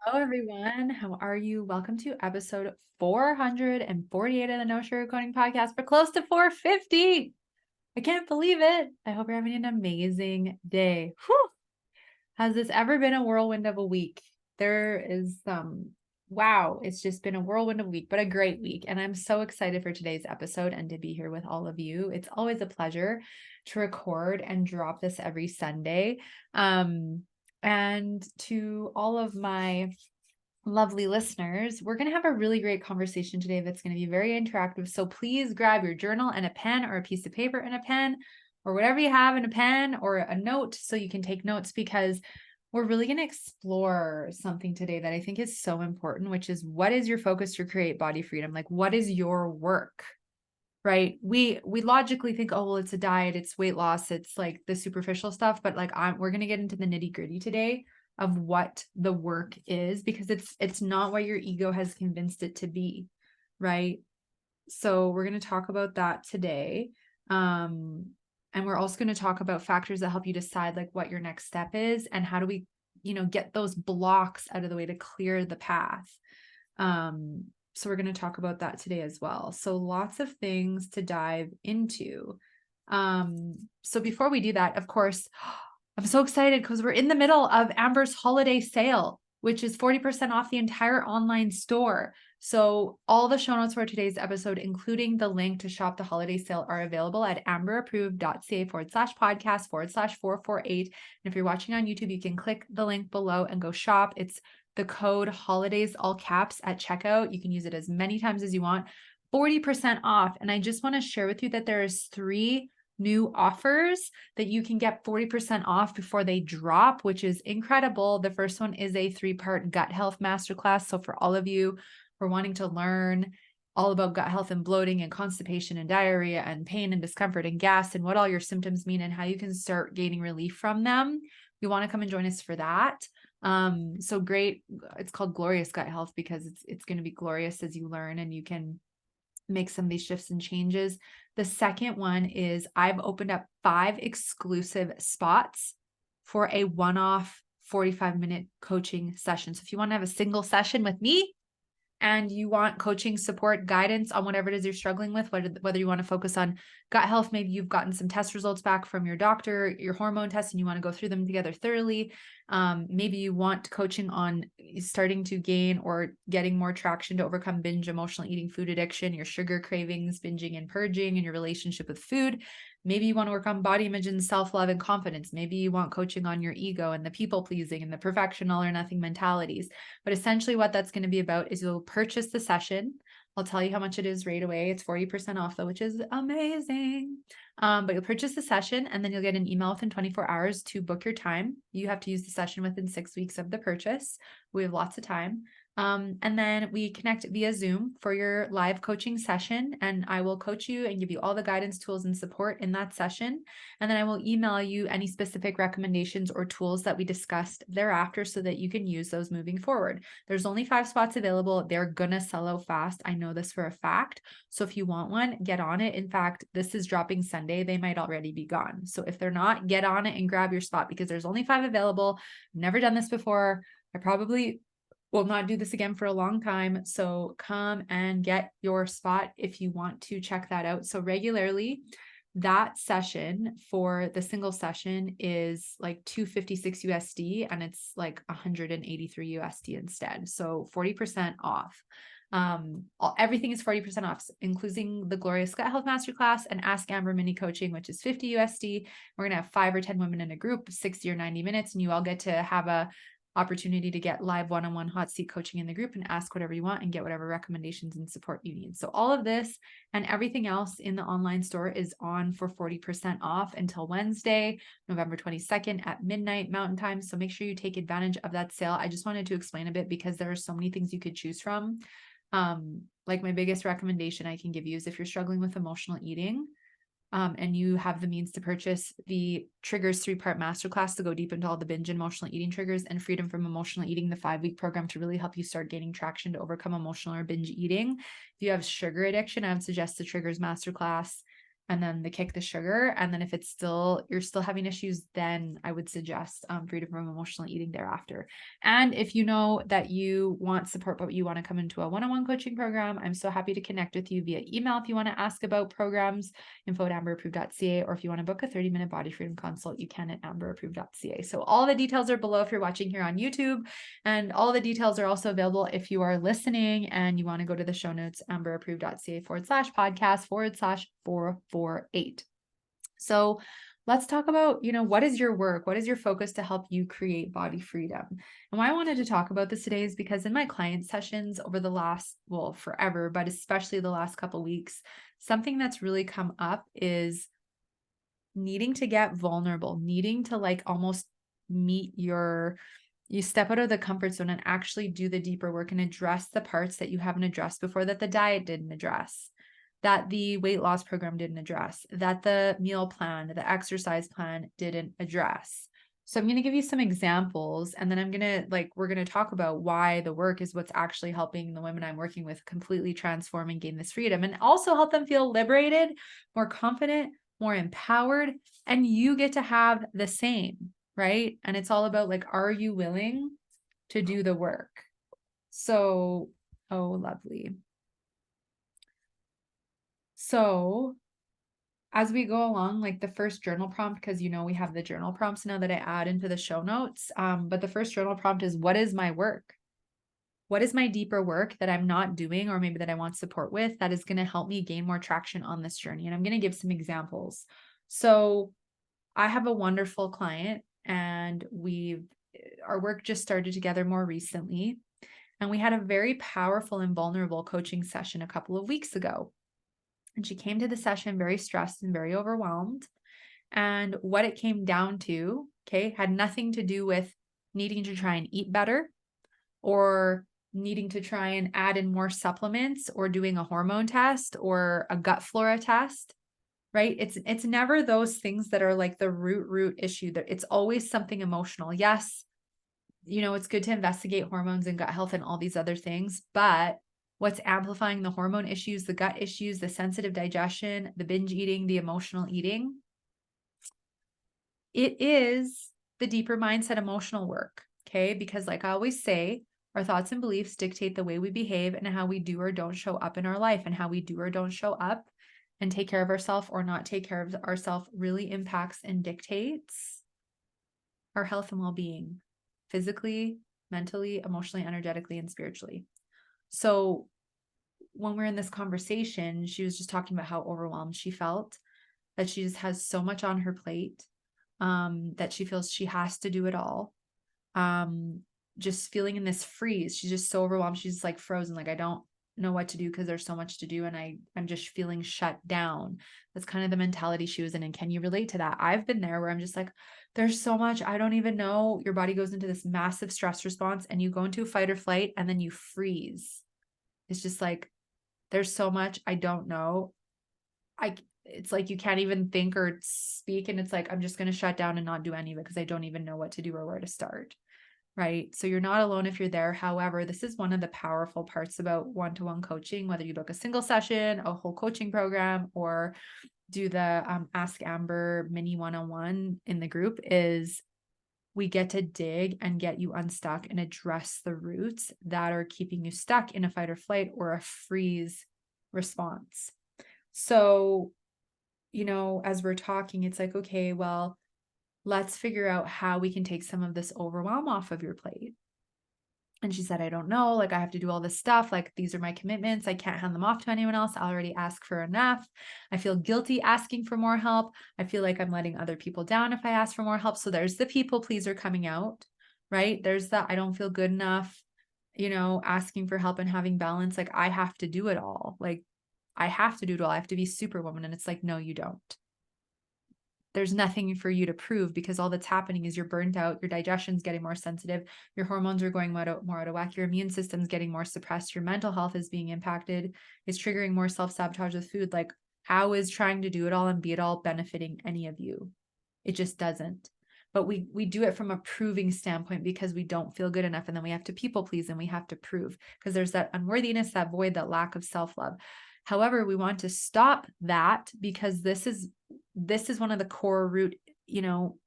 Hello, everyone. How are you? Welcome to episode 448 of the No Sugarcoating Podcast. We're close to 450. I can't believe it. I hope you're having an amazing day. Whew. Has this ever been a whirlwind of a week? There is wow, it's just been a whirlwind of a week, but a great week. And I'm so excited for today's episode and to be here with all of you. It's always a pleasure to record and drop this every Sunday. And to all of my lovely listeners, we're going to have a really great conversation today that's going to be very interactive. So please grab your journal and a pen, or a piece of paper and a pen, or whatever you have in a pen or a note so you can take notes, because we're really going to explore something today that I think is so important, which is, what is your focus to create body freedom? Like, what is your work? Right? We logically think, oh, well, it's a diet, it's weight loss, it's like the superficial stuff, but like we're going to get into the nitty-gritty today of what the work is, because it's not what your ego has convinced it to be, right? So we're going to talk about that today. And we're also going to talk about factors that help you decide like what your next step is, and how do we, get those blocks out of the way to clear the path. So we're going to talk about that today as well. So lots of things to dive into. So before we do that, of course, I'm so excited because we're in the middle of Amber's holiday sale, which is 40% off the entire online store. So all the show notes for today's episode, including the link to shop the holiday sale, are available at amberapproved.ca/podcast/448. And if you're watching on YouTube, you can click the link below and go shop. It's the code holidays, all caps, at checkout. You can use it as many times as you want. 40% off. And I just want to share with you that there is 3 new offers that you can get 40% off before they drop, which is incredible. The first one is a 3-part gut health masterclass. So for all of you who are wanting to learn all about gut health and bloating and constipation and diarrhea and pain and discomfort and gas and what all your symptoms mean and how you can start gaining relief from them, you want to come and join us for that. So great. It's called Glorious Gut Health because it's going to be glorious as you learn and you can make some of these shifts and changes. The second one is, I've opened up 5 exclusive spots for a one-off 45-minute coaching session. So if you want to have a single session with me and you want coaching, support, guidance on whatever it is you're struggling with, whether you want to focus on gut health, maybe you've gotten some test results back from your doctor, your hormone test, and you want to go through them together thoroughly. Maybe you want coaching on starting to gain or getting more traction to overcome binge emotional eating, food addiction, your sugar cravings, binging and purging, and your relationship with food. Maybe you want to work on body image and self-love and confidence. Maybe you want coaching on your ego and the people pleasing and the perfection, all or nothing mentalities. But essentially what that's going to be about is, you'll purchase the session. I'll tell you how much it is right away. It's 40% off though, which is amazing. But you'll purchase the session and then you'll get an email within 24 hours to book your time. You have to use the session within 6 weeks of the purchase. We have lots of time. And then we connect via Zoom for your live coaching session, and I will coach you and give you all the guidance, tools, and support in that session. And then I will email you any specific recommendations or tools that we discussed thereafter so that you can use those moving forward. There's only 5 spots available. They're gonna sell out fast. I know this for a fact. So if you want one, get on it. In fact, this is dropping Sunday. They might already be gone. So if they're not, get on it and grab your spot, because there's only 5 available. I've never done this before. I probably will not do this again for a long time. So come and get your spot if you want to check that out. So regularly, that session for the single session is like $256 USD, and it's like $183 USD instead. So 40% off. Everything is 40% off, including the Glorious Gut Health Masterclass and Ask Amber Mini Coaching, which is $50 USD. We're going to have 5 or 10 women in a group, 60 or 90 minutes, and you all get to have a opportunity to get live one-on-one hot seat coaching in the group and ask whatever you want and get whatever recommendations and support you need. So all of this and everything else in the online store is on for 40% off until Wednesday, November 22nd at midnight Mountain Time. So make sure you take advantage of that sale. I just wanted to explain a bit because there are so many things you could choose from. Like my biggest recommendation I can give you is, if you're struggling with emotional eating, and you have the means to purchase the Triggers 3-part masterclass to go deep into all the binge and emotional eating triggers, and Freedom from Emotional Eating, the 5-week program to really help you start gaining traction to overcome emotional or binge eating. If you have sugar addiction, I would suggest the Triggers masterclass. and then the kick the sugar. And then if you're still having issues, then I would suggest freedom from emotional eating thereafter. And if you know that you want support, but you want to come into a one-on-one coaching program, I'm so happy to connect with you via email. If you want to ask about programs, info@amberapproved.ca, or if you want to book a 30-minute body freedom consult, you can at amberapproved.ca. So all the details are below if you're watching here on YouTube, and all the details are also available if you are listening and you want to go to the show notes, amberapproved.ca/podcast/448. So let's talk about, what is your work? What is your focus to help you create body freedom? And why I wanted to talk about this today is because in my client sessions over the last, well, forever, but especially the last couple of weeks, something that's really come up is needing to get vulnerable, needing to like almost meet you step out of the comfort zone and actually do the deeper work and address the parts that you haven't addressed before, that the diet didn't address, that the weight loss program didn't address, that the meal plan, the exercise plan didn't address. So I'm going to give you some examples, and then we're going to talk about why the work is what's actually helping the women I'm working with completely transform and gain this freedom, and also help them feel liberated, more confident, more empowered, and you get to have the same, right? And it's all about like, are you willing to do the work? So, oh, lovely. So as we go along, like the first journal prompt, because we have the journal prompts now that I add into the show notes. But the first journal prompt is, what is my work? What is my deeper work that I'm not doing, or maybe that I want support with, that is going to help me gain more traction on this journey? And I'm going to give some examples. So I have a wonderful client, and our work just started together more recently. And we had a very powerful and vulnerable coaching session a couple of weeks ago. And she came to the session very stressed and very overwhelmed. And what it came down to, had nothing to do with needing to try and eat better, or needing to try and add in more supplements, or doing a hormone test or a gut flora test, right? It's never those things that are like the root issue. That it's always something emotional. Yes, it's good to investigate hormones and gut health and all these other things, but what's amplifying the hormone issues, the gut issues, the sensitive digestion, the binge eating, the emotional eating, it is the deeper mindset emotional work, because like I always say, our thoughts and beliefs dictate the way we behave and how we do or don't show up in our life, and how we do or don't show up and take care of ourselves or not take care of ourselves really impacts and dictates our health and well-being, physically, mentally, emotionally, energetically, and spiritually. So when we're in this conversation, she was just talking about how overwhelmed she felt, that she just has so much on her plate, that she feels she has to do it all. Just feeling in this freeze. She's just so overwhelmed. She's like frozen. Like, I don't know what to do because there's so much to do. And I'm just feeling shut down. That's kind of the mentality she was in. And can you relate to that? I've been there where I'm just like, there's so much, I don't even know. Your body goes into this massive stress response, and you go into fight or flight, and then you freeze. It's just like, there's so much I don't know. It's like you can't even think or speak, and it's like, I'm just going to shut down and not do any of it because I don't even know what to do or where to start. Right? So you're not alone if you're there. However, this is one of the powerful parts about one-to-one coaching, whether you book a single session, a whole coaching program, or do the Ask Amber mini one-on-one in the group, is we get to dig and get you unstuck and address the roots that are keeping you stuck in a fight or flight or a freeze response. So, as we're talking, it's like, okay, well, let's figure out how we can take some of this overwhelm off of your plate. And she said, I don't know, like I have to do all this stuff. Like, these are my commitments. I can't hand them off to anyone else. I already ask for enough. I feel guilty asking for more help. I feel like I'm letting other people down if I ask for more help. So there's the people pleaser coming out, right? There's the, I don't feel good enough, asking for help and having balance. Like, I have to do it all. Like, I have to do it all. I have to be superwoman. And it's like, no, you don't. There's nothing for you to prove, because all that's happening is you're burnt out, your digestion's getting more sensitive, your hormones are going more out of whack, your immune system's getting more suppressed, your mental health is being impacted, it's triggering more self-sabotage with food. Like, how is trying to do it all and be it all benefiting any of you? It just doesn't. But we do it from a proving standpoint because we don't feel good enough, and then we have to people please and we have to prove, because there's that unworthiness, that void, that lack of self-love. However, we want to stop that because this is one of the core root,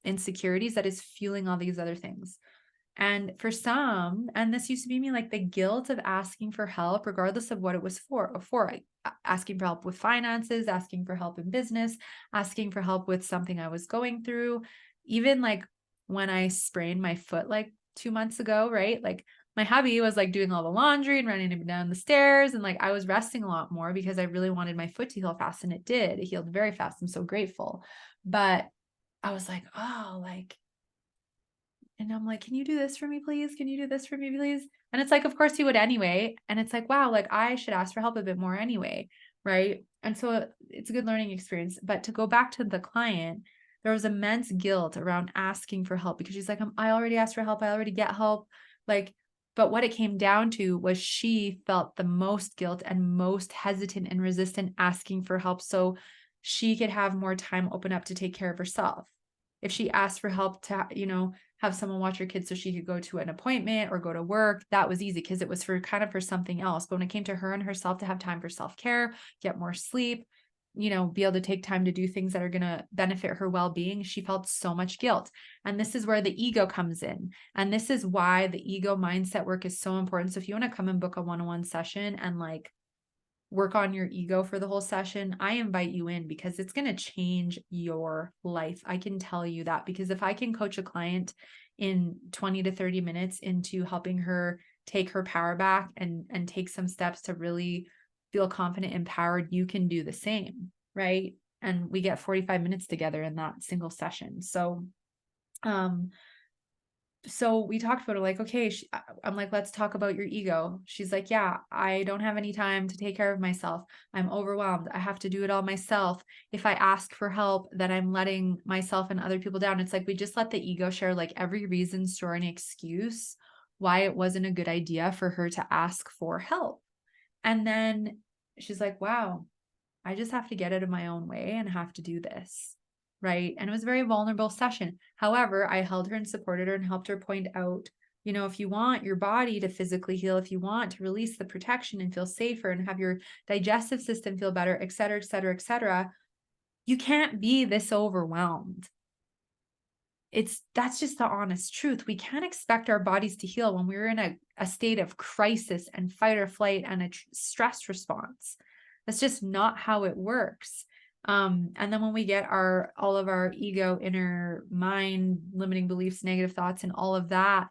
insecurities that is fueling all these other things. And for some, and this used to be me, like the guilt of asking for help, regardless of what it was for asking for help with finances, asking for help in business, asking for help with something I was going through. Even like when I sprained my foot like 2 months ago, right? Like my hubby was like doing all the laundry and running up and down the stairs. And like I was resting a lot more because I really wanted my foot to heal fast. And it did. It healed very fast. I'm so grateful. But I was like, oh, like, and I'm like, can you do this for me, please? Can you do this for me, please? And it's like, of course he would anyway. And it's like, wow, like I should ask for help a bit more anyway. Right. And so it's a good learning experience. But to go back to the client, there was immense guilt around asking for help because she's like, I already asked for help. I already get help. Like, but what it came down to was she felt the most guilt and most hesitant and resistant asking for help so she could have more time open up to take care of herself. If she asked for help to, have someone watch her kids so she could go to an appointment or go to work, that was easy because it was for something else. But when it came to her and herself to have time for self-care, get more sleep, be able to take time to do things that are going to benefit her well-being, she felt so much guilt. And this is where the ego comes in. And this is why the ego mindset work is so important. So if you want to come and book a one-on-one session and like work on your ego for the whole session, I invite you in because it's going to change your life. I can tell you that, because if I can coach a client in 20 to 30 minutes into helping her take her power back and take some steps to really feel confident, empowered, you can do the same, right? And we get 45 minutes together in that single session. So we talked about it, like, okay, I'm like, let's talk about your ego. She's like, yeah, I don't have any time to take care of myself. I'm overwhelmed. I have to do it all myself. If I ask for help, then I'm letting myself and other people down. It's like, we just let the ego share like every reason, story, and excuse why it wasn't a good idea for her to ask for help. And then she's like, wow, I just have to get out of my own way and have to do this. Right. And it was a very vulnerable session. However, I held her and supported her and helped her point out, if you want your body to physically heal, if you want to release the protection and feel safer and have your digestive system feel better, et cetera, et cetera, et cetera, you can't be this overwhelmed. That's just the honest truth. We can't expect our bodies to heal when we're in a state of crisis and fight or flight and a stress response. That's just not how it works. And then when we get all of our ego, inner mind, limiting beliefs, negative thoughts, and all of that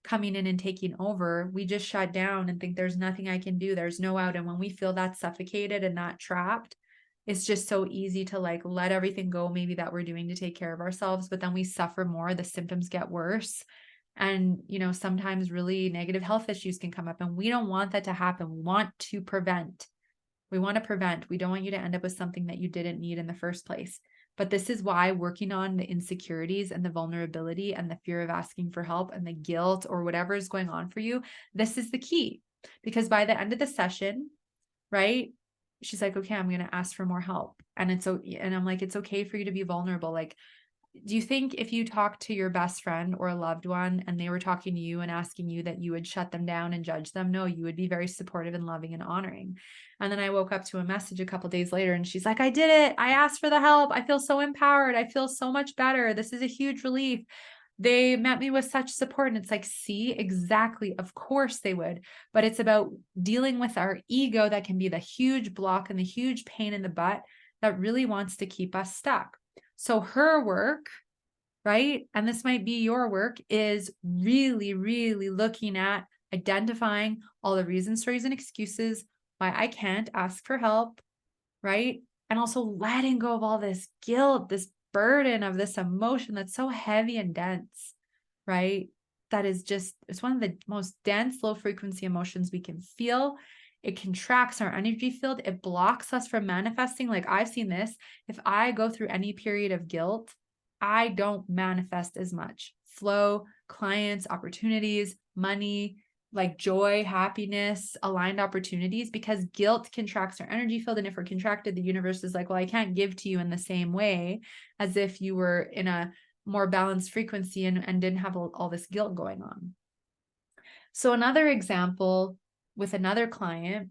coming in and taking over, we just shut down and think there's nothing I can do. There's no out. And when we feel that suffocated and that trapped, it's just so easy to like let everything go, maybe that we're doing to take care of ourselves, but then we suffer more, the symptoms get worse. And, sometimes really negative health issues can come up, and we don't want that to happen. We want to prevent. We want to prevent. We don't want you to end up with something that you didn't need in the first place. But this is why working on the insecurities and the vulnerability and the fear of asking for help and the guilt or whatever is going on for you, this is the key. Because by the end of the session, right, she's like, okay, I'm going to ask for more help. And and I'm like, it's okay for you to be vulnerable. Like, do you think if you talked to your best friend or a loved one and they were talking to you and asking you, that you would shut them down and judge them? No, you would be very supportive and loving and honoring. And then I woke up to a message a couple days later and she's like, I did it. I asked for the help. I feel so empowered. I feel so much better. This is a huge relief. They met me with such support. And it's like, see, exactly. Of course they would. But it's about dealing with our ego that can be the huge block and the huge pain in the butt that really wants to keep us stuck. So her work, right, and this might be your work, is really, really looking at identifying all the reasons, stories, and excuses why I can't ask for help, right? And also letting go of all this guilt, this burden of this emotion that's so heavy and dense, right? That is just, it's one of the most dense, low frequency emotions we can feel. It contracts our energy field. It blocks us from manifesting. Like, I've seen this. If I go through any period of guilt, I don't manifest as much flow, clients, opportunities, money, like joy, happiness, aligned opportunities, because guilt contracts our energy field. And if we're contracted, the universe is like, well, I can't give to you in the same way as if you were in a more balanced frequency and didn't have all this guilt going on. So another example with another client,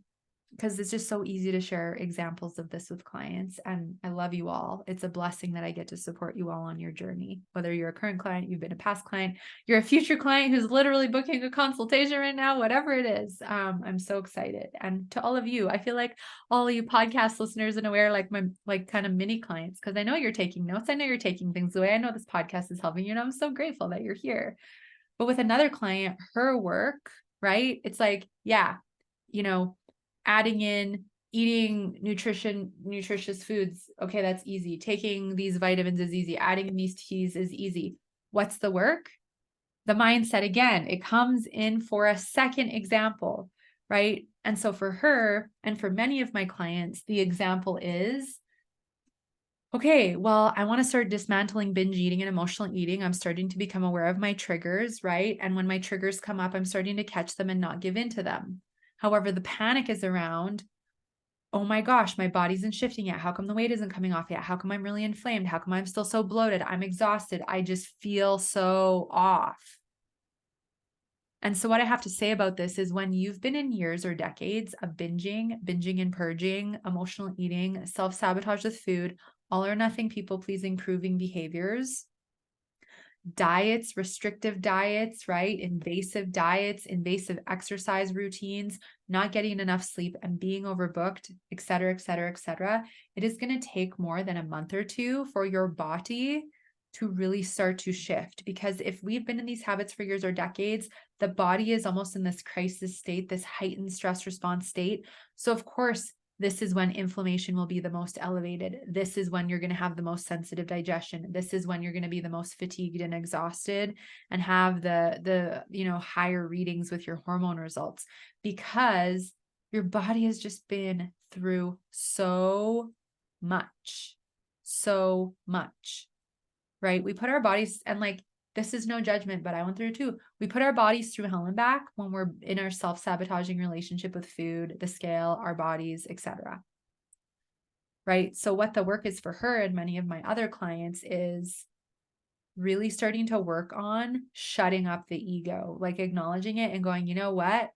because it's just so easy to share examples of this with clients. And I love you all. It's a blessing that I get to support you all on your journey. Whether you're a current client, you've been a past client, you're a future client who's literally booking a consultation right now, whatever it is. I'm so excited. And to all of you, I feel like all of you podcast listeners and aware, like my, like kind of mini clients, because I know you're taking notes. I know you're taking things away. I know this podcast is helping you, and I'm so grateful that you're here. But with another client, her work, right? It's like, yeah, you know, adding in eating nutritious foods. Okay, that's easy. Taking these vitamins is easy. Adding these teas is easy. What's the work? The mindset again. It comes in for a second example, right? And so for her and for many of my clients, the example is, okay, well, I want to start dismantling binge eating and emotional eating. I'm starting to become aware of my triggers, right? And when my triggers come up, I'm starting to catch them and not give in to them. However, the panic is around, oh my gosh, my body isn't shifting yet. How come the weight isn't coming off yet? How come I'm really inflamed? How come I'm still so bloated? I'm exhausted. I just feel so off. And so what I have to say about this is when you've been in years or decades of binging and purging, emotional eating, self-sabotage with food, all or nothing people pleasing, proving behaviors, diets, restrictive diets, right? Invasive diets, invasive exercise routines, not getting enough sleep and being overbooked, et cetera, et cetera, et cetera. It is going to take more than a month or two for your body to really start to shift. Because if we've been in these habits for years or decades, the body is almost in this crisis state, this heightened stress response state. So of course, this is when inflammation will be the most elevated. This is when you're going to have the most sensitive digestion. This is when you're going to be the most fatigued and exhausted and have the higher readings with your hormone results, because your body has just been through so much, right? We put our bodies, and like, this is no judgment, but I went through it too. We put our bodies through hell and back when we're in our self-sabotaging relationship with food, the scale, our bodies, etc. Right? So what the work is for her and many of my other clients is really starting to work on shutting up the ego, like acknowledging it and going, you know what?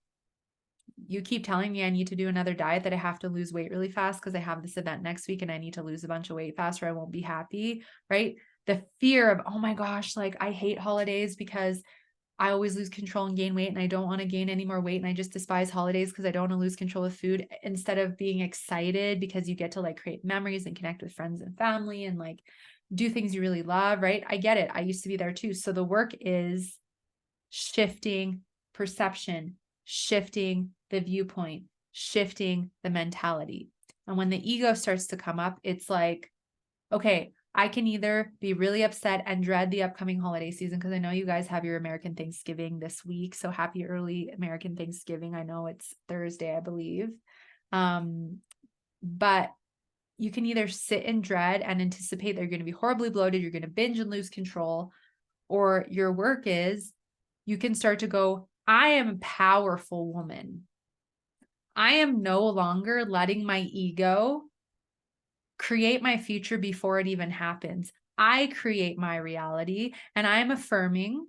You keep telling me I need to do another diet, that I have to lose weight really fast because I have this event next week and I need to lose a bunch of weight fast or I won't be happy, right? The fear of, oh my gosh, like I hate holidays because I always lose control and gain weight and I don't want to gain any more weight. And I just despise holidays because I don't want to lose control of food, instead of being excited because you get to like create memories and connect with friends and family and like do things you really love, right? I get it. I used to be there too. So the work is shifting perception, shifting the viewpoint, shifting the mentality. And when the ego starts to come up, it's like, okay, I can either be really upset and dread the upcoming holiday season, because I know you guys have your American Thanksgiving this week. So happy early American Thanksgiving. I know it's Thursday, I believe. But you can either sit in dread and anticipate that you're going to be horribly bloated, you're going to binge and lose control, or your work is you can start to go, I am a powerful woman. I am no longer letting my ego create my future before it even happens. I create my reality, and I'm affirming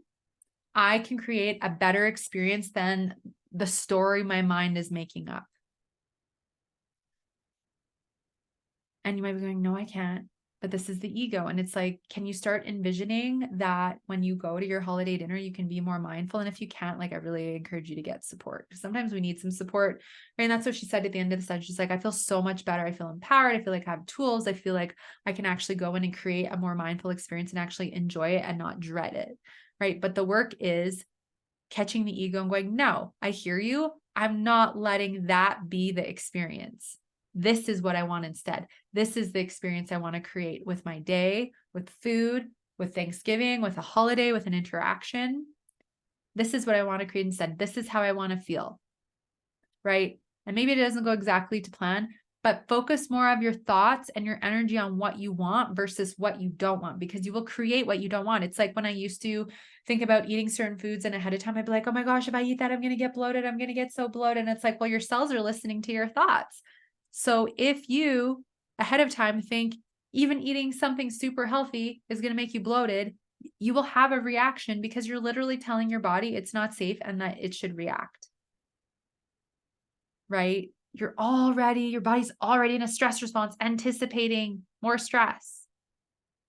I can create a better experience than the story my mind is making up. And you might be going, no, I can't. But this is the ego. And it's like, can you start envisioning that when you go to your holiday dinner, you can be more mindful? And if you can't, like, I really encourage you to get support. Sometimes we need some support. And that's what she said at the end of the session. She's like, I feel so much better. I feel empowered. I feel like I have tools. I feel like I can actually go in and create a more mindful experience and actually enjoy it and not dread it. Right. But the work is catching the ego and going, no, I hear you. I'm not letting that be the experience. This is what I want instead. This is the experience I want to create with my day, with food, with Thanksgiving, with a holiday, with an interaction. This is what I want to create instead. This is how I want to feel, right? And maybe it doesn't go exactly to plan, but focus more of your thoughts and your energy on what you want versus what you don't want, because you will create what you don't want. It's like when I used to think about eating certain foods and ahead of time, I'd be like, oh my gosh, if I eat that, I'm going to get bloated. I'm going to get so bloated. And it's like, well, your cells are listening to your thoughts. So if you ahead of time think even eating something super healthy is going to make you bloated, you will have a reaction because you're literally telling your body it's not safe and that it should react. Right? your body's already in a stress response, anticipating more stress.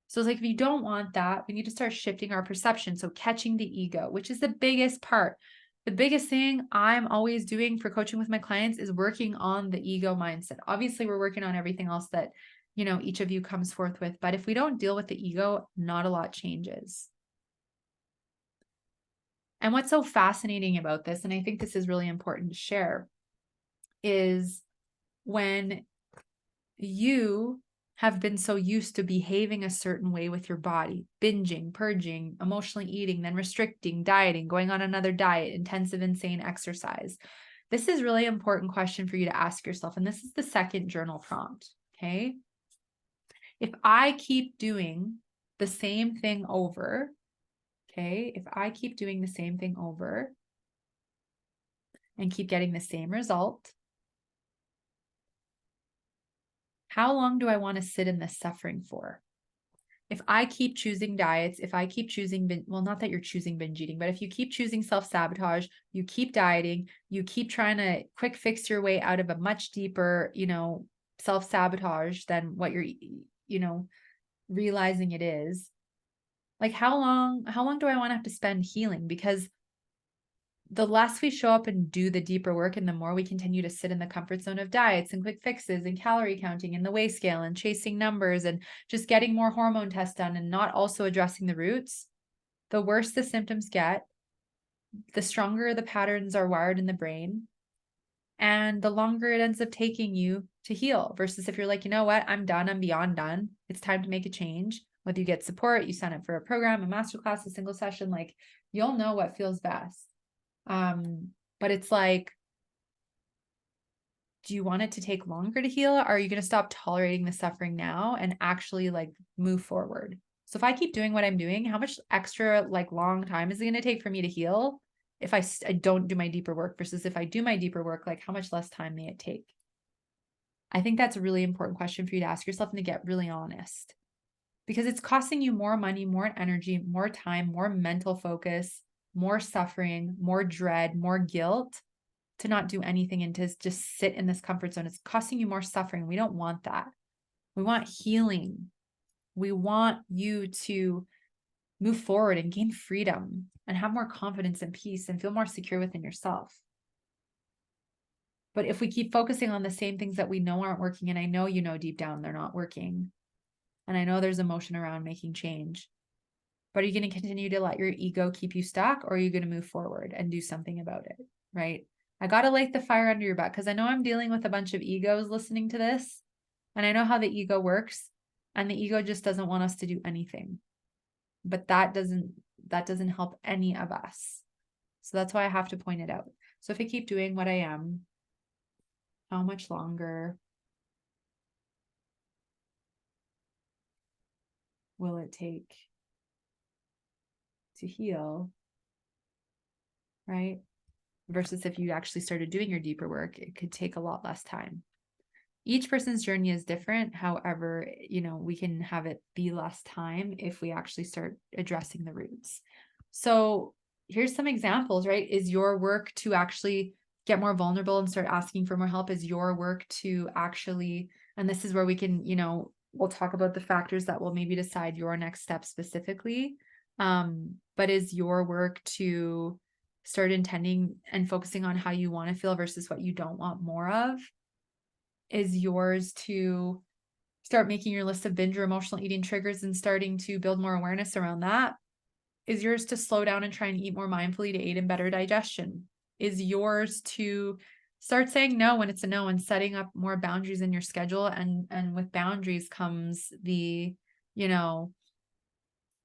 So it's like, if you don't want that, we need to start shifting our perception. So catching the ego, which is the biggest part. The biggest thing I'm always doing for coaching with my clients is working on the ego mindset. Obviously, we're working on everything else that, each of you comes forth with. But if we don't deal with the ego, not a lot changes. And what's so fascinating about this, and I think this is really important to share, is when you have been so used to behaving a certain way with your body, binging, purging, emotionally eating, then restricting, dieting, going on another diet, intensive, insane exercise. This is a really important question for you to ask yourself. And this is the second journal prompt. Okay. If I keep doing the same thing over, if I keep doing the same thing over and keep getting the same result, how long do I want to sit in this suffering for? If I keep choosing diets, if I keep choosing, well, not that you're choosing binge eating, but if you keep choosing self-sabotage, you keep dieting, you keep trying to quick fix your way out of a much deeper, self-sabotage than what you're, realizing it is. Like, how long do I want to have to spend healing? Because the less we show up and do the deeper work, and the more we continue to sit in the comfort zone of diets and quick fixes and calorie counting and the weigh scale and chasing numbers and just getting more hormone tests done and not also addressing the roots, the worse the symptoms get, the stronger the patterns are wired in the brain, and the longer it ends up taking you to heal. Versus if you're like, you know what, I'm done, I'm beyond done, it's time to make a change. Whether you get support, you sign up for a program, a masterclass, a single session, like, you'll know what feels best. But it's like, do you want it to take longer to heal? Or are you going to stop tolerating the suffering now and actually like move forward? So if I keep doing what I'm doing, how much extra like long time is it going to take for me to heal if I don't do my deeper work, versus if I do my deeper work, like how much less time may it take? I think that's a really important question for you to ask yourself and to get really honest, because it's costing you more money, more energy, more time, more mental focus, more suffering, more dread, more guilt to not do anything and to just sit in this comfort zone. It's costing you more suffering. We don't want that. We want healing. We want you to move forward and gain freedom and have more confidence and peace and feel more secure within yourself. But if we keep focusing on the same things that we know aren't working, and I know you know deep down they're not working, and I know there's emotion around making change, but are you going to continue to let your ego keep you stuck, or are you going to move forward and do something about it? Right? I got to light the fire under your butt, because I know I'm dealing with a bunch of egos listening to this, and I know how the ego works, and the ego just doesn't want us to do anything. But that doesn't help any of us. So that's why I have to point it out. So if I keep doing what I am, how much longer will it take to heal? Right? Versus if you actually started doing your deeper work, it could take a lot less time. Each person's journey is different. However, we can have it be less time if we actually start addressing the roots. So here's some examples, right? Is your work to actually get more vulnerable and start asking for more help? Is your work to actually, and this is where we can, we'll talk about the factors that will maybe decide your next step specifically. But is your work to start intending and focusing on how you want to feel versus what you don't want more of? Is yours to start making your list of binge or emotional eating triggers and starting to build more awareness around that? Is yours to slow down and try and eat more mindfully to aid in better digestion? Is yours to start saying no when it's a no and setting up more boundaries in your schedule? And with boundaries comes the,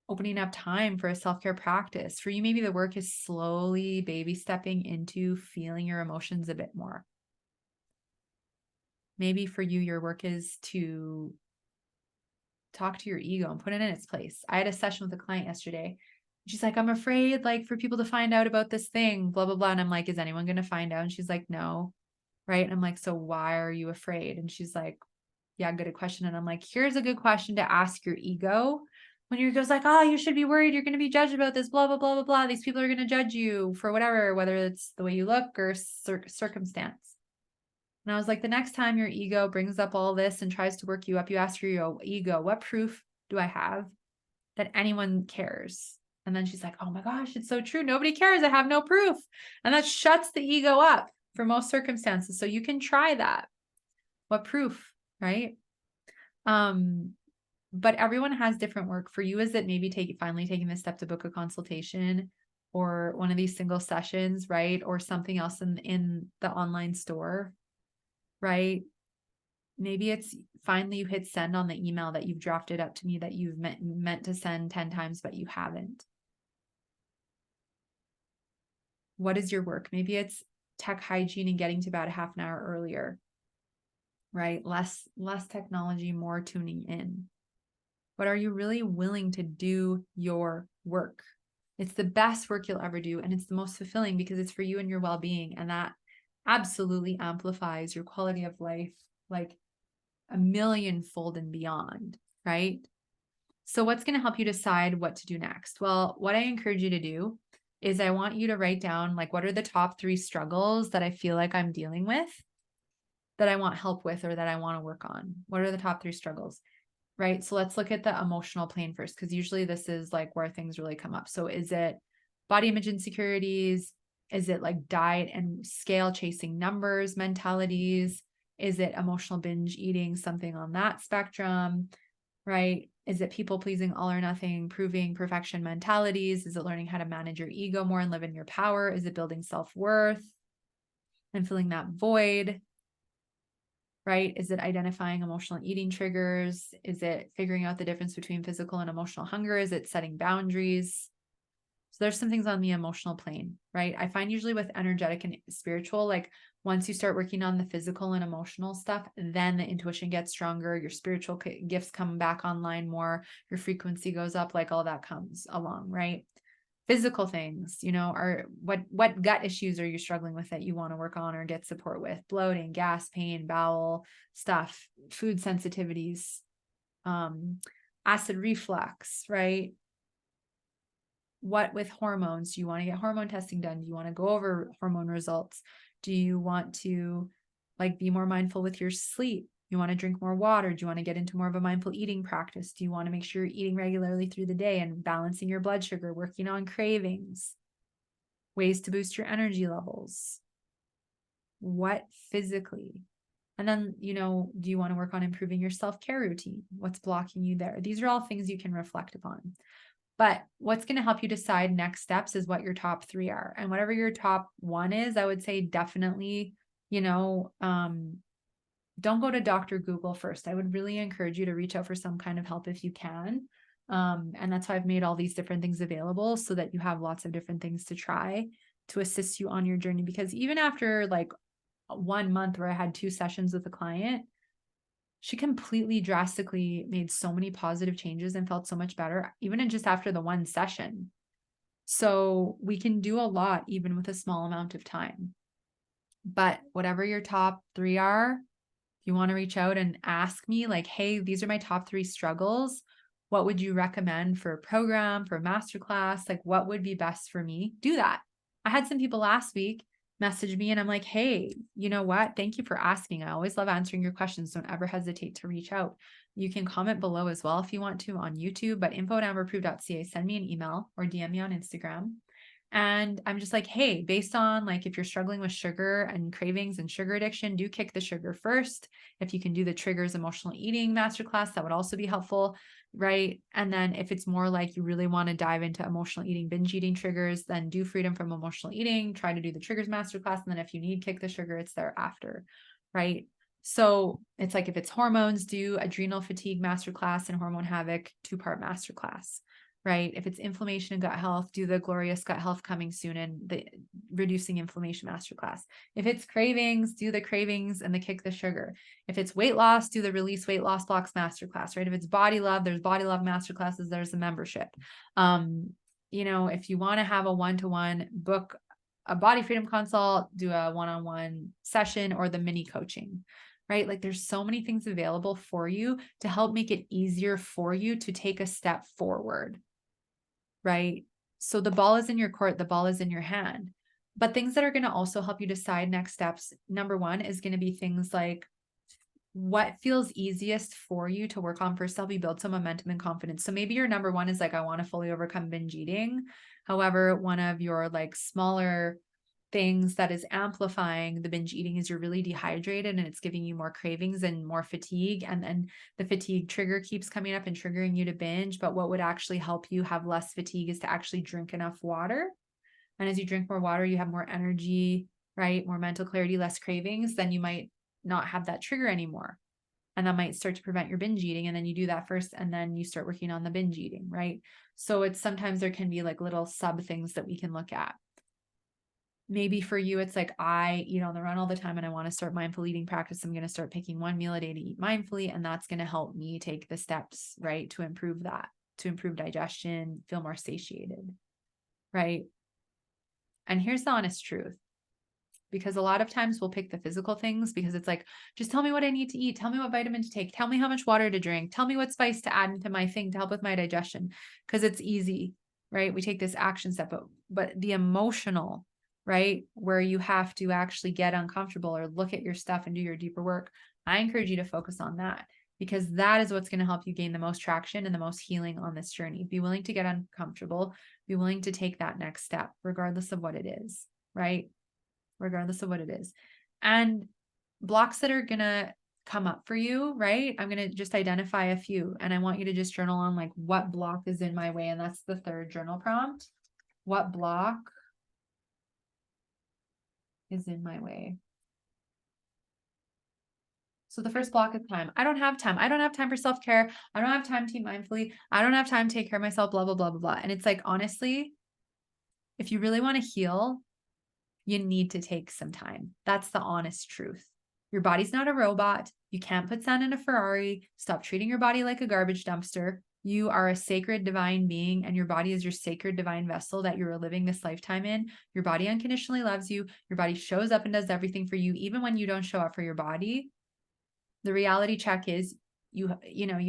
opening up time for a self-care practice. For you, maybe the work is slowly baby stepping into feeling your emotions a bit more. Maybe for you, your work is to talk to your ego and put it in its place. I had a session with a client yesterday. She's like, I'm afraid like for people to find out about this thing, blah, blah, blah. And I'm like, is anyone going to find out? And she's like, no. Right. And I'm like, so why are you afraid? And she's like, yeah, good question. And I'm like, here's a good question to ask your ego. When your ego's like, oh, you should be worried, you're going to be judged about this, blah, blah, blah, blah, blah. These people are going to judge you for whatever, whether it's the way you look or circumstance. And I was like, the next time your ego brings up all this and tries to work you up, you ask your ego, what proof do I have that anyone cares? And then she's like, oh my gosh, it's so true. Nobody cares. I have no proof. And that shuts the ego up for most circumstances. So you can try that. What proof, right? But everyone has different work. For you, is it maybe finally taking the step to book a consultation or one of these single sessions, right? Or something else in the online store, right? Maybe it's finally you hit send on the email that you've drafted up to me that you've meant to send 10 times, but you haven't. What is your work? Maybe it's tech hygiene and getting to bed a half an hour earlier, right? Less technology, more tuning in. But are you really willing to do your work? It's the best work you'll ever do. And it's the most fulfilling because it's for you and your well-being. And that absolutely amplifies your quality of life like a millionfold and beyond, right? So what's going to help you decide what to do next? Well, what I encourage you to do is I want you to write down, like, what are the top 3 struggles that I feel like I'm dealing with that I want help with or that I want to work on? What are the top 3 struggles? Right? So let's look at the emotional plane first, because usually this is like where things really come up. So is it body image insecurities? Is it like diet and scale chasing numbers mentalities? Is it emotional binge eating, something on that spectrum? Right? Is it people pleasing, all or nothing, proving perfection mentalities? Is it learning how to manage your ego more and live in your power? Is it building self-worth and filling that void? Right? Is it identifying emotional eating triggers? Is it figuring out the difference between physical and emotional hunger? Is it setting boundaries? So there's some things on the emotional plane, right? I find usually with energetic and spiritual, like once you start working on the physical and emotional stuff, then the intuition gets stronger, your spiritual gifts come back online more, your frequency goes up, like all that comes along, right? Physical things, are what gut issues are you struggling with that you want to work on or get support with? Bloating, gas, pain, bowel stuff, food sensitivities, acid reflux, right? What with hormones? Do you want to get hormone testing done? Do you want to go over hormone results? Do you want to be more mindful with your sleep? You want to drink more water? Do you want to get into more of a mindful eating practice? Do you want to make sure you're eating regularly through the day and balancing your blood sugar, working on cravings, ways to boost your energy levels? What physically? And then, do you want to work on improving your self-care routine? What's blocking you there? These are all things you can reflect upon. But what's going to help you decide next steps is what your top 3 are. And whatever your top 1 is, I would say definitely, don't go to Dr. Google first. I would really encourage you to reach out for some kind of help if you can. And that's why I've made all these different things available so that you have lots of different things to try to assist you on your journey. Because even after 1 month where I had 2 sessions with a client, she completely drastically made so many positive changes and felt so much better, even in just after the 1 session. So we can do a lot even with a small amount of time. But whatever your top 3 are, if you want to reach out and ask me hey, these are my top 3 struggles. What would you recommend for a program, for a masterclass? What would be best for me? Do that. I had some people last week message me and I'm like, hey, you know what? Thank you for asking. I always love answering your questions. Don't ever hesitate to reach out. You can comment below as well if you want to on YouTube, but info@amberproof.ca, send me an email or DM me on Instagram. And I'm just like, hey, based on if you're struggling with sugar and cravings and sugar addiction, do kick the sugar first. If you can do the triggers emotional eating masterclass, that would also be helpful, right? And then if it's more you really want to dive into emotional eating, binge eating triggers, then do freedom from emotional eating, try to do the triggers masterclass. And then if you need kick the sugar, it's thereafter, right? So it's if it's hormones, do adrenal fatigue masterclass and hormone havoc 2-part masterclass. Right? If it's inflammation and gut health, do the glorious gut health coming soon and the reducing inflammation masterclass. If it's cravings, do the cravings and the kick the sugar. If it's weight loss, do the release weight loss blocks masterclass, right? If it's body love, there's body love masterclasses, there's a membership. If you want to have a one-to-one, book a body freedom consult, do a one-on-one session or the mini coaching, right? There's so many things available for you to help make it easier for you to take a step forward. Right? So the ball is in your court, the ball is in your hand. But things that are going to also help you decide next steps. Number one is going to be things like what feels easiest for you to work on first, help you build some momentum and confidence. So maybe your number one is like, I want to fully overcome binge eating. However, one of your like smaller things that is amplifying the binge eating is you're really dehydrated and it's giving you more cravings and more fatigue. And then the fatigue trigger keeps coming up and triggering you to binge. But what would actually help you have less fatigue is to actually drink enough water. And as you drink more water, you have more energy, right? More mental clarity, less cravings, then you might not have that trigger anymore. And that might start to prevent your binge eating. And then you do that first, and then you start working on the binge eating, right? So it's sometimes there can be like little sub things that we can look at. Maybe for you, it's like, I eat on the run all the time and I want to start mindful eating practice. I'm going to start picking one meal a day to eat mindfully. And that's going to help me take the steps, right? To improve that, to improve digestion, feel more satiated, right? And here's the honest truth, because a lot of times we'll pick the physical things because it's like, just tell me what I need to eat. Tell me what vitamin to take. Tell me how much water to drink. Tell me what spice to add into my thing to help with my digestion. Because it's easy, right? We take this action step, but the emotional, right? Where you have to actually get uncomfortable or look at your stuff and do your deeper work. I encourage you to focus on that, because that is what's going to help you gain the most traction and the most healing on this journey. Be willing to get uncomfortable, be willing to take that next step, regardless of what it is, right? Regardless of what it is. And blocks that are going to come up for you, right? I'm going to just identify a few, and I want you to just journal on like, what block is in my way? And that's the third journal prompt. What block is in my way? So the first block is time. I don't have time. I don't have time for self-care. I don't have time to eat mindfully. I don't have time to take care of myself, blah, blah, blah, blah, blah. And it's like, honestly, if you really want to heal, you need to take some time. That's the honest truth. Your body's not a robot. You can't put sand in a Ferrari. Stop treating your body like a garbage dumpster. You are a sacred divine being, and your body is your sacred divine vessel that you're living this lifetime in. Your body unconditionally loves you. Your body shows up and does everything for you, even when you don't show up for your body. The reality check is you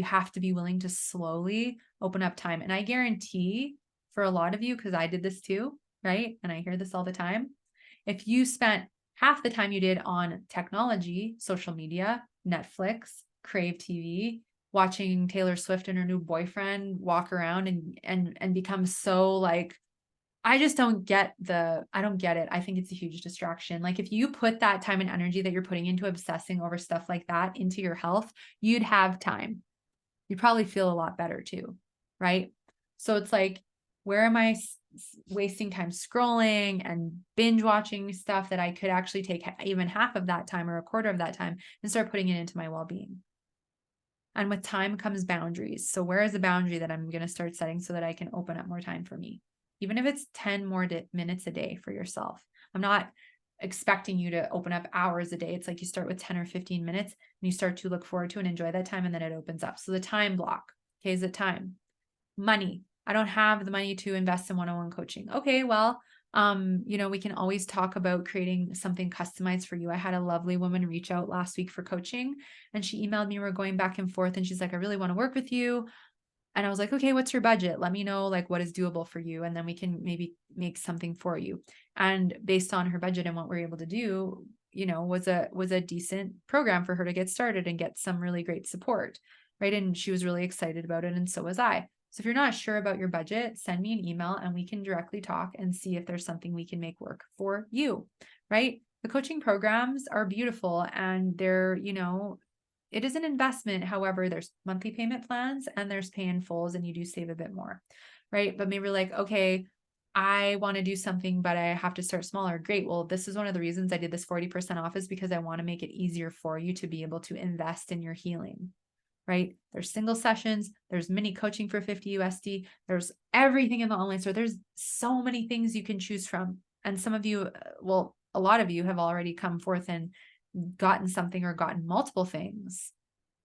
have to be willing to slowly open up time. And I guarantee for a lot of you, because I did this too, right? And I hear this all the time. If you spent half the time you did on technology, social media, Netflix, Crave TV, watching Taylor Swift and her new boyfriend walk around and become so like, I don't get it. I think it's a huge distraction. Like, if you put that time and energy that you're putting into obsessing over stuff like that into your health, you'd have time. You'd probably feel a lot better too, right? So it's like, where am I wasting time scrolling and binge watching stuff that I could actually take even half of that time or a quarter of that time and start putting it into my well-being? And with time comes boundaries. So where is the boundary that I'm going to start setting so that I can open up more time for me? Even if it's 10 more minutes a day for yourself. I'm not expecting you to open up hours a day. It's like you start with 10 or 15 minutes and you start to look forward to and enjoy that time, and then it opens up. So the time block. Okay, is it time? Money. I don't have the money to invest in one-on-one coaching. Okay, well, we can always talk about creating something customized for you. I had a lovely woman reach out last week for coaching, and she emailed me. We're going back and forth, and she's like, I really want to work with you. And I was like, okay, what's your budget? Let me know like what is doable for you. And then we can maybe make something for you. And based on her budget and what we're able to do, was a decent program for her to get started and get some really great support. Right. And she was really excited about it. And so was I. So if you're not sure about your budget, send me an email and we can directly talk and see if there's something we can make work for you. Right. The coaching programs are beautiful, and they're, it is an investment. However, there's monthly payment plans and there's pay in fulls, and you do save a bit more, right? But maybe like, okay, I want to do something, but I have to start smaller. Great. Well, this is one of the reasons I did this 40% off, is because I want to make it easier for you to be able to invest in your healing, right? There's single sessions, there's mini coaching for 50 USD. There's everything in the online store. There's so many things you can choose from. And some of you, well, a lot of you have already come forth and gotten something or gotten multiple things.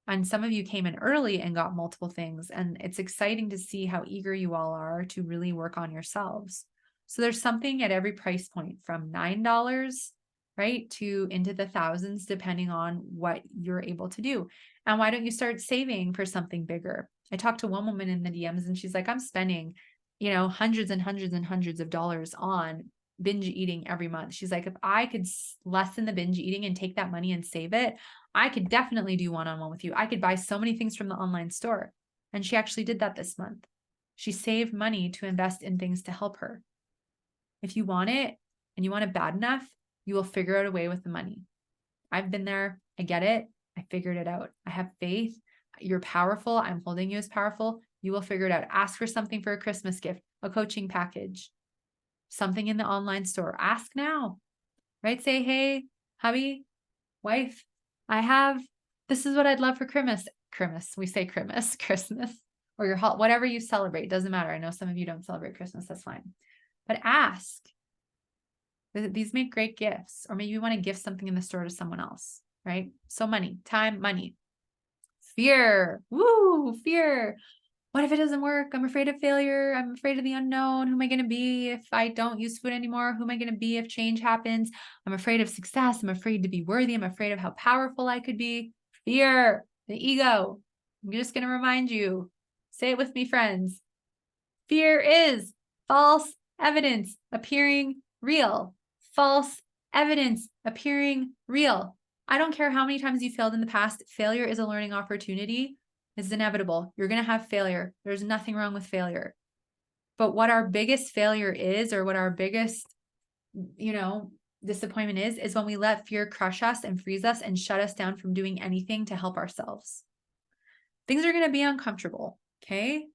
And some of you came in early and got multiple things. And it's exciting to see how eager you all are to really work on yourselves. So there's something at every price point, from $9, right, to into the thousands, depending on what you're able to do. And why don't you start saving for something bigger? I talked to one woman in the DMs and she's like, I'm spending, hundreds and hundreds and hundreds of dollars on binge eating every month. She's like, if I could lessen the binge eating and take that money and save it, I could definitely do one-on-one with you. I could buy so many things from the online store. And she actually did that this month. She saved money to invest in things to help her. If you want it and you want it bad enough, you will figure out a way with the money. I've been there. I get it. I figured it out. I have faith. You're powerful. I'm holding you as powerful. You will figure it out. Ask for something for a Christmas gift, a coaching package, something in the online store. Ask now, right? Say, hey, hubby, wife, this is what I'd love for Christmas. We say Christmas, or your whatever you celebrate. Doesn't matter. I know some of you don't celebrate Christmas. That's fine. But ask. These make great gifts. Or maybe you want to gift something in the store to someone else, right? So money, time, money. Fear. Woo, fear. What if it doesn't work? I'm afraid of failure. I'm afraid of the unknown. Who am I going to be if I don't use food anymore? Who am I going to be if change happens? I'm afraid of success. I'm afraid to be worthy. I'm afraid of how powerful I could be. Fear, the ego. I'm just going to remind you. Say it with me, friends. Fear is false evidence appearing real. False evidence appearing real. I don't care how many times you failed in the past. Failure is a learning opportunity. It's inevitable. You're going to have failure. There's nothing wrong with failure. But what our biggest failure is, or what our biggest, disappointment is when we let fear crush us and freeze us and shut us down from doing anything to help ourselves. Things are going to be uncomfortable. Okay.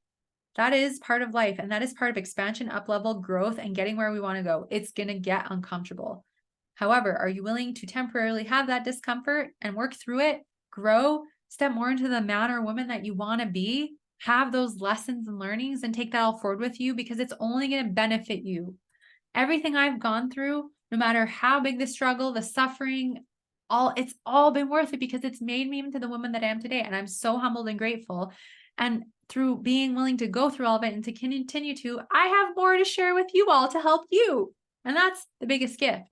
That is part of life. And that is part of expansion, up level, growth, and getting where we want to go. It's going to get uncomfortable. However, are you willing to temporarily have that discomfort and work through it, grow, step more into the man or woman that you want to be, have those lessons and learnings and take that all forward with you, because it's only going to benefit you. Everything I've gone through, no matter how big the struggle, the suffering, it's all been worth it, because it's made me into the woman that I am today. And I'm so humbled and grateful. And through being willing to go through all of it and to continue to, I have more to share with you all to help you. And that's the biggest gift.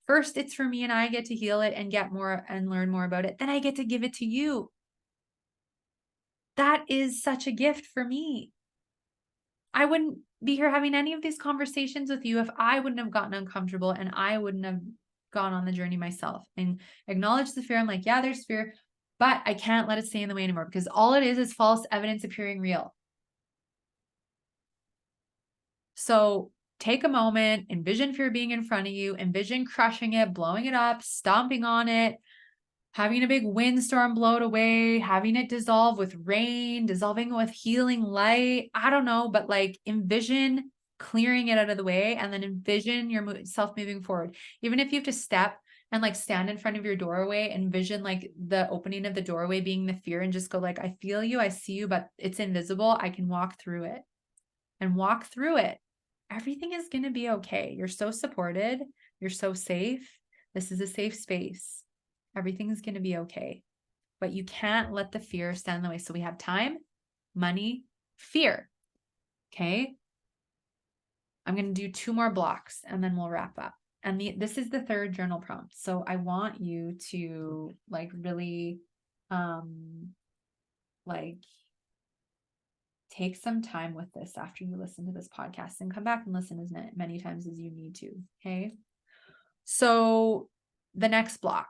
First, it's for me and I get to heal it and get more and learn more about it. Then I get to give it to you. That is such a gift for me. I wouldn't be here having any of these conversations with you if I wouldn't have gotten uncomfortable and I wouldn't have gone on the journey myself and acknowledged the fear. I'm like, yeah, there's fear, but I can't let it stay in the way anymore, because all it is false evidence appearing real. So take a moment, envision fear being in front of you, envision crushing it, blowing it up, stomping on it, having a big windstorm blow it away, having it dissolve with rain, dissolving with healing light. I don't know, but like envision clearing it out of the way, and then envision yourself moving forward. Even if you have to step and like stand in front of your doorway, envision like the opening of the doorway being the fear, and just go like, I feel you, I see you, but it's invisible. I can walk through it, and walk through it. Everything is going to be okay. You're so supported. You're so safe. This is a safe space. Everything's going to be okay. But you can't let the fear stand in the way. So we have time, money, fear. Okay. I'm going to do 2 more blocks and then we'll wrap up. And this is the 3rd journal prompt. So I want you to like really, take some time with this after you listen to this podcast, and come back and listen as many times as you need to. Okay. So the next block,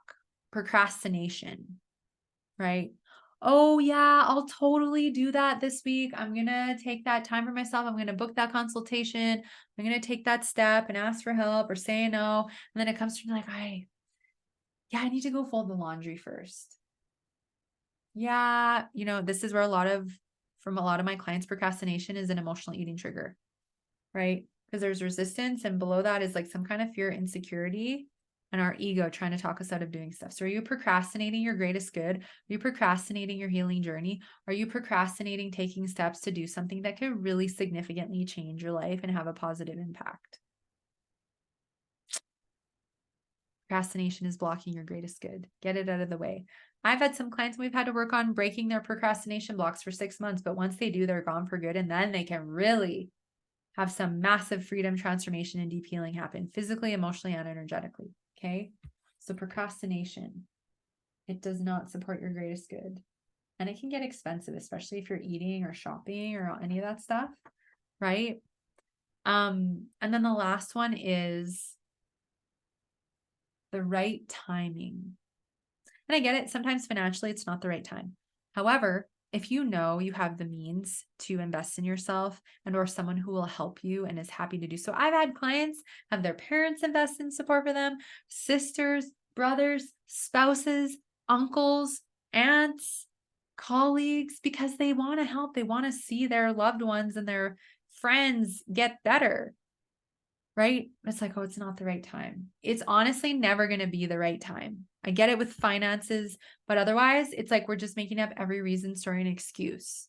procrastination, right? Oh yeah, I'll totally do that this week. I'm going to take that time for myself. I'm going to book that consultation. I'm going to take that step and ask for help or say no. And then it comes to me like, I need to go fold the laundry first. Yeah. This is where from a lot of my clients, procrastination is an emotional eating trigger, right? Because there's resistance, and below that is like some kind of fear, insecurity, and our ego trying to talk us out of doing stuff. So are you procrastinating your greatest good? Are you procrastinating your healing journey? Are you procrastinating taking steps to do something that could really significantly change your life and have a positive impact? Procrastination is blocking your greatest good. Get it out of the way. I've had some clients we've had to work on breaking their procrastination blocks for 6 months, but once they do, they're gone for good. And then they can really have some massive freedom, transformation, and deep healing happen physically, emotionally, and energetically. Okay. So procrastination, it does not support your greatest good. And it can get expensive, especially if you're eating or shopping or any of that stuff, right? And then the last one is the right timing. And I get it. Sometimes financially, it's not the right time. However, if you know you have the means to invest in yourself and or someone who will help you and is happy to do so. I've had clients have their parents invest in support for them, sisters, brothers, spouses, uncles, aunts, colleagues, because they want to help. They want to see their loved ones and their friends get better. Right? It's like, oh, it's not the right time. It's honestly never going to be the right time. I get it with finances, but otherwise, it's like we're just making up every reason, story, and excuse.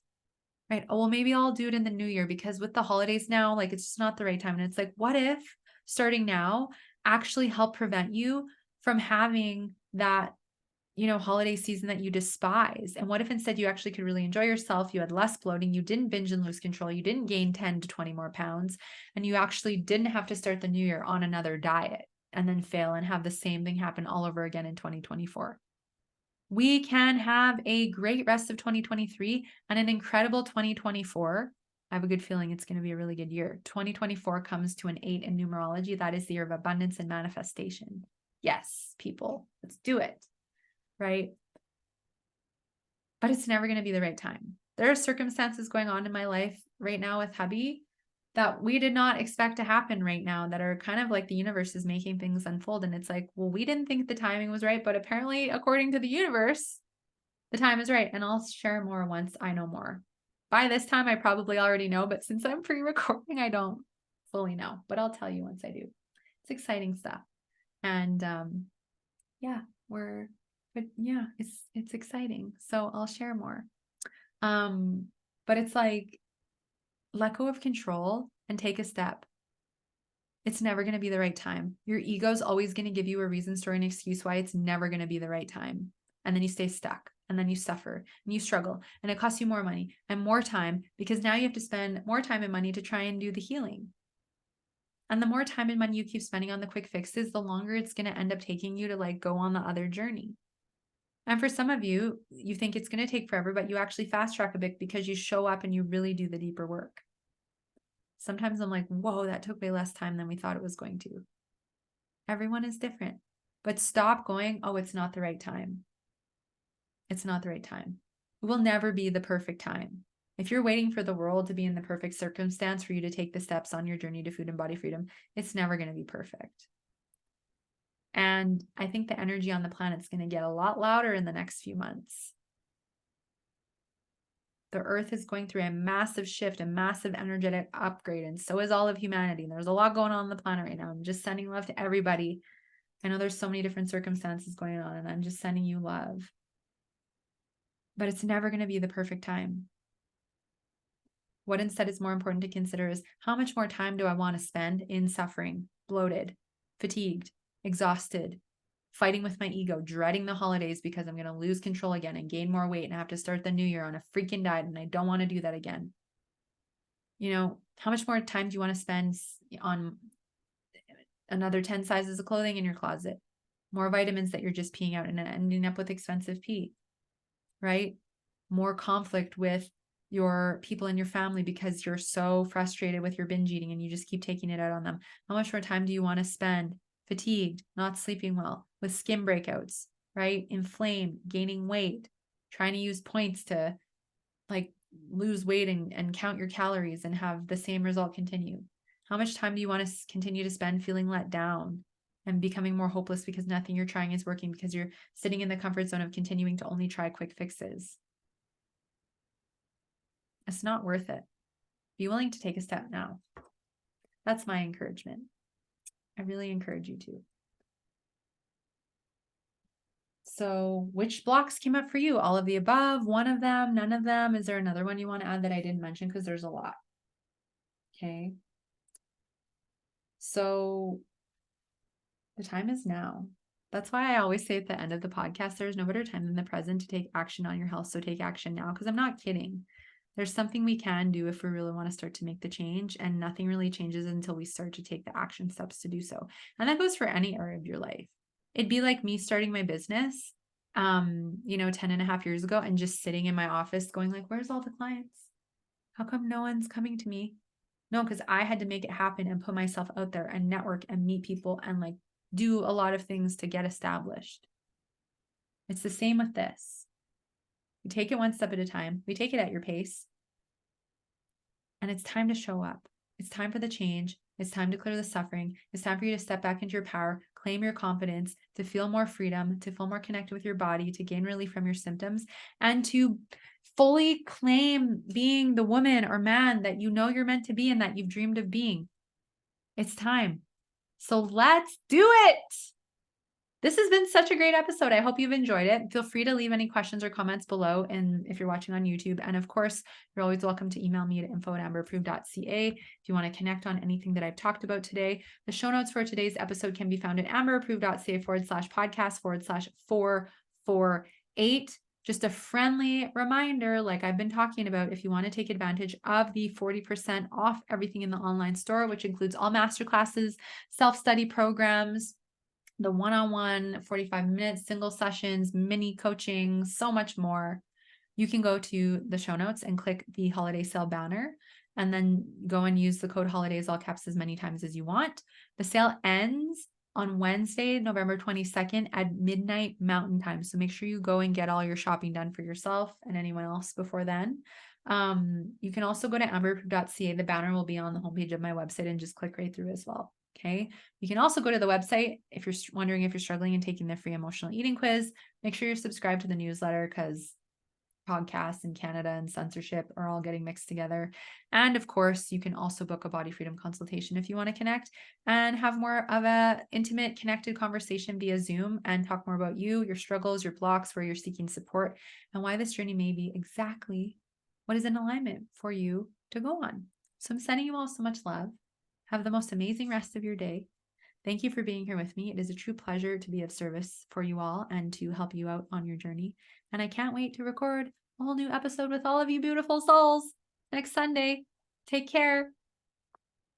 Right? Oh, well, maybe I'll do it in the new year because with the holidays now, like it's just not the right time. And it's like, what if starting now actually help prevent you from having that holiday season that you despise? And what if instead you actually could really enjoy yourself? You had less bloating, you didn't binge and lose control, you didn't gain 10 to 20 more pounds, and you actually didn't have to start the new year on another diet and then fail and have the same thing happen all over again in 2024. We can have a great rest of 2023 and an incredible 2024. I have a good feeling it's going to be a really good year. 2024 comes to an 8 in numerology. That is the year of abundance and manifestation. Yes, people, let's do it. Right? But it's never going to be the right time. There are circumstances going on in my life right now with hubby that we did not expect to happen right now that are kind of like the universe is making things unfold. And it's like, well, we didn't think the timing was right, but apparently, according to the universe, the time is right. And I'll share more once I know more. By this time, I probably already know, but since I'm pre-recording, I don't fully know, but I'll tell you once I do. It's exciting stuff. And yeah, it's exciting. So I'll share more. But it's like, let go of control and take a step. It's never going to be the right time. Your ego's always going to give you a reason, story, and excuse why it's never going to be the right time. And then you stay stuck and then you suffer and you struggle and it costs you more money and more time because now you have to spend more time and money to try and do the healing. And the more time and money you keep spending on the quick fixes, the longer it's going to end up taking you to like go on the other journey. And for some of you, you think it's going to take forever, but you actually fast track a bit because you show up and you really do the deeper work. Sometimes I'm like, whoa, that took way less time than we thought it was going to. Everyone is different, but stop going, oh, it's not the right time. It's not the right time. It will never be the perfect time. If you're waiting for the world to be in the perfect circumstance for you to take the steps on your journey to food and body freedom, it's never going to be perfect. And I think the energy on the planet is going to get a lot louder in the next few months. The earth is going through a massive shift, a massive energetic upgrade, and so is all of humanity. And there's a lot going on the planet right now. I'm just sending love to everybody. I know there's so many different circumstances going on, and I'm just sending you love. But it's never going to be the perfect time. What instead is more important to consider is how much more time do I want to spend in suffering, bloated, fatigued, exhausted, fighting with my ego, dreading the holidays because I'm going to lose control again and gain more weight and have to start the new year on a freaking diet. And I don't want to do that again. How much more time do you want to spend on another 10 sizes of clothing in your closet? More vitamins that you're just peeing out and ending up with expensive pee, right? More conflict with your people in your family because you're so frustrated with your binge eating and you just keep taking it out on them. How much more time do you want to spend fatigued, not sleeping well, with skin breakouts, right? Inflamed, gaining weight, trying to use points to like lose weight and count your calories and have the same result continue? How much time do you want to continue to spend feeling let down and becoming more hopeless because nothing you're trying is working because you're sitting in the comfort zone of continuing to only try quick fixes? It's not worth it. Be willing to take a step now. That's my encouragement. I really encourage you to. So which blocks came up for you? All of the above, one of them, none of them? Is there another one you want to add that I didn't mention? Because there's a lot. Okay. So the time is now. That's why I always say at the end of the podcast, there's no better time than the present to take action on your health. So take action now, because I'm not kidding. There's something we can do if we really want to start to make the change, and nothing really changes until we start to take the action steps to do so. And that goes for any area of your life. It'd be like me starting my business, 10 and a half years ago and just sitting in my office going like, where's all the clients? How come no one's coming to me? No, because I had to make it happen and put myself out there and network and meet people and like do a lot of things to get established. It's the same with this. We take it one step at a time. We take it at your pace. And it's time to show up. It's time for the change. It's time to clear the suffering. It's time for you to step back into your power, claim your confidence, to feel more freedom, to feel more connected with your body, to gain relief from your symptoms, and to fully claim being the woman or man that you know you're meant to be and that you've dreamed of being. It's time. So let's do it. This has been such a great episode. I hope you've enjoyed it. Feel free to leave any questions or comments below. And if you're watching on YouTube, and of course, you're always welcome to email me at info@amberapproved.ca if you want to connect on anything that I've talked about today. The show notes for today's episode can be found at amberapproved.ca/podcast/448. Just a friendly reminder, like I've been talking about, if you want to take advantage of the 40% off everything in the online store, which includes all masterclasses, self-study programs, the one-on-one 45 minutes, single sessions, mini coaching, so much more. You can go to the show notes and click the holiday sale banner and then go and use the code holidays, all caps, as many times as you want. The sale ends on Wednesday, November 22nd at midnight Mountain Time. So make sure you go and get all your shopping done for yourself and anyone else before then. You can also go to amberapproved.ca. The banner will be on the homepage of my website and just click right through as well. Okay. You can also go to the website if you're wondering if you're struggling and taking the free emotional eating quiz. Make sure you're subscribed to the newsletter because podcasts in Canada and censorship are all getting mixed together. And of course, you can also book a body freedom consultation if you want to connect and have more of a intimate, connected conversation via Zoom and talk more about you, your struggles, your blocks, where you're seeking support, and why this journey may be exactly what is in alignment for you to go on. So I'm sending you all so much love. Have the most amazing rest of your day. Thank you for being here with me. It is a true pleasure to be of service for you all and to help you out on your journey. And I can't wait to record a whole new episode with all of you beautiful souls next Sunday. Take care.